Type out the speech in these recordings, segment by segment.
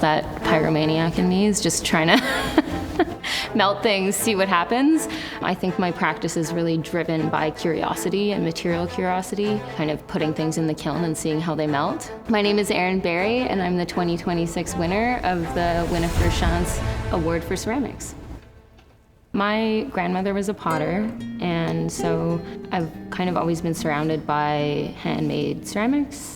That pyromaniac in me is just trying to melt things, see what happens. I think my practice is really driven by curiosity and material curiosity, kind of putting things in the kiln and seeing how they melt. My name is Erin Berry, and I'm the 2026 winner of the Winifred Shantz Award for Ceramics. My grandmother was a potter, and so I've kind of always been surrounded by handmade ceramics.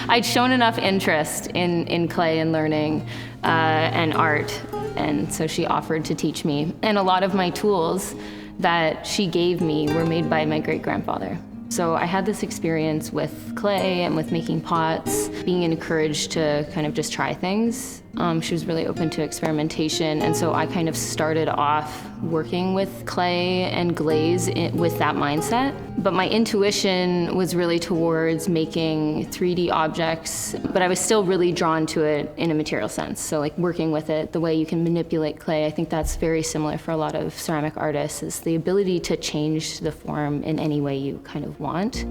I'd shown enough interest in clay and learning and art, and so she offered to teach me. And a lot of my tools that she gave me were made by my great-grandfather. So I had this experience with clay and with making pots, being encouraged to kind of just try things. She was really open to experimentation, and so I kind of started off working with clay and glaze with that mindset. But my intuition was really towards making 3D objects, but I was still really drawn to it in a material sense. So like working with it, the way you can manipulate clay, I think that's very similar for a lot of ceramic artists, is the ability to change the form in any way you kind of want.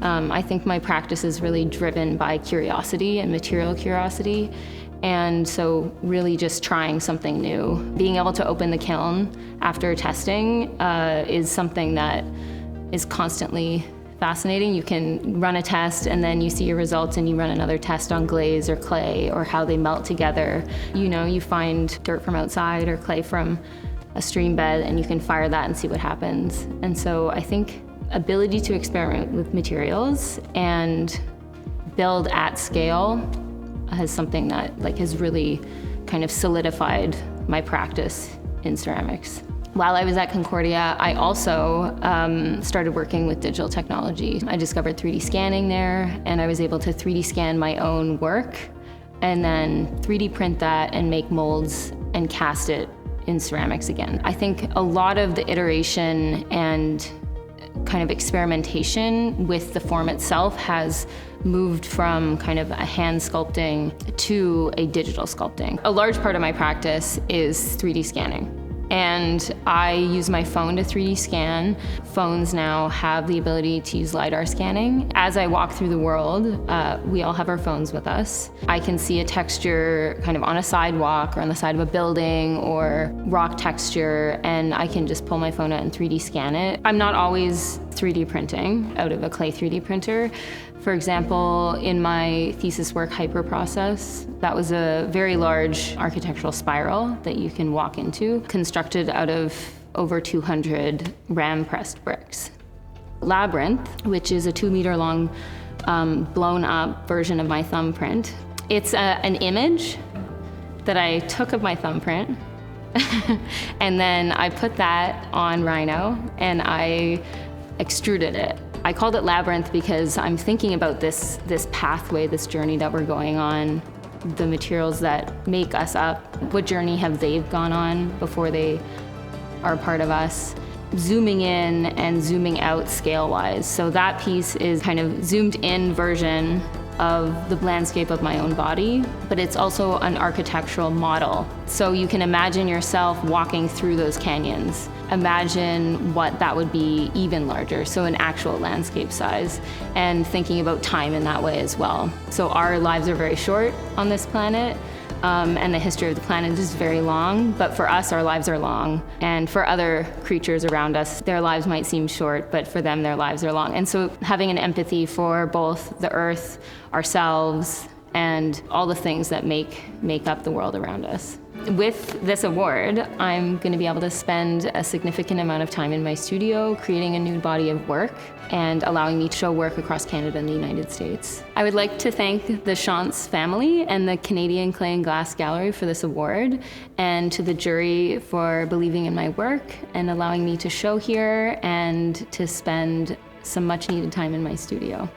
I think my practice is really driven by curiosity and material curiosity. And so really just trying something new. Being able to open the kiln after testing is something that is constantly fascinating. You can run a test and then you see your results and you run another test on glaze or clay or how they melt together. You know, you find dirt from outside or clay from a stream bed and you can fire that and see what happens. And so I think ability to experiment with materials and build at scale has something that has really kind of solidified my practice in ceramics. While I was at Concordia, I also started working with digital technology. I discovered 3D scanning there, and I was able to 3D scan my own work and then 3D print that and make molds and cast it in ceramics again. I think a lot of the iteration and kind of experimentation with the form itself has moved from kind of a hand sculpting to a digital sculpting. A large part of my practice is 3D scanning. And I use my phone to 3D scan. Phones now have the ability to use LiDAR scanning. As I walk through the world, we all have our phones with us. I can see a texture kind of on a sidewalk or on the side of a building or rock texture, and I can just pull my phone out and 3D scan it. I'm not always 3D printing out of a clay 3D printer. For example, in my thesis work, Hyper Process, that was a very large architectural spiral that you can walk into, constructed out of over 200 ram-pressed bricks. Labyrinth, which is a 2-meter long blown up version of my thumbprint. It's an image that I took of my thumbprint and then I put that on Rhino and I extruded it. I called it Labyrinth because I'm thinking about this pathway, this journey that we're going on, the materials that make us up, what journey have they gone on before they are part of us, zooming in and zooming out scale-wise. So that piece is kind of zoomed in version of the landscape of my own body, but it's also an architectural model. So you can imagine yourself walking through those canyons. Imagine what that would be even larger, so an actual landscape size, and thinking about time in that way as well. So our lives are very short on this planet, and the history of the planet is very long, but for us, our lives are long. And for other creatures around us, their lives might seem short, but for them, their lives are long. And so having an empathy for both the earth, ourselves, and all the things that make up the world around us. With this award, I'm going to be able to spend a significant amount of time in my studio creating a new body of work and allowing me to show work across Canada and the United States. I would like to thank the Shantz family and the Canadian Clay and Glass Gallery for this award, and to the jury for believing in my work and allowing me to show here and to spend some much needed time in my studio.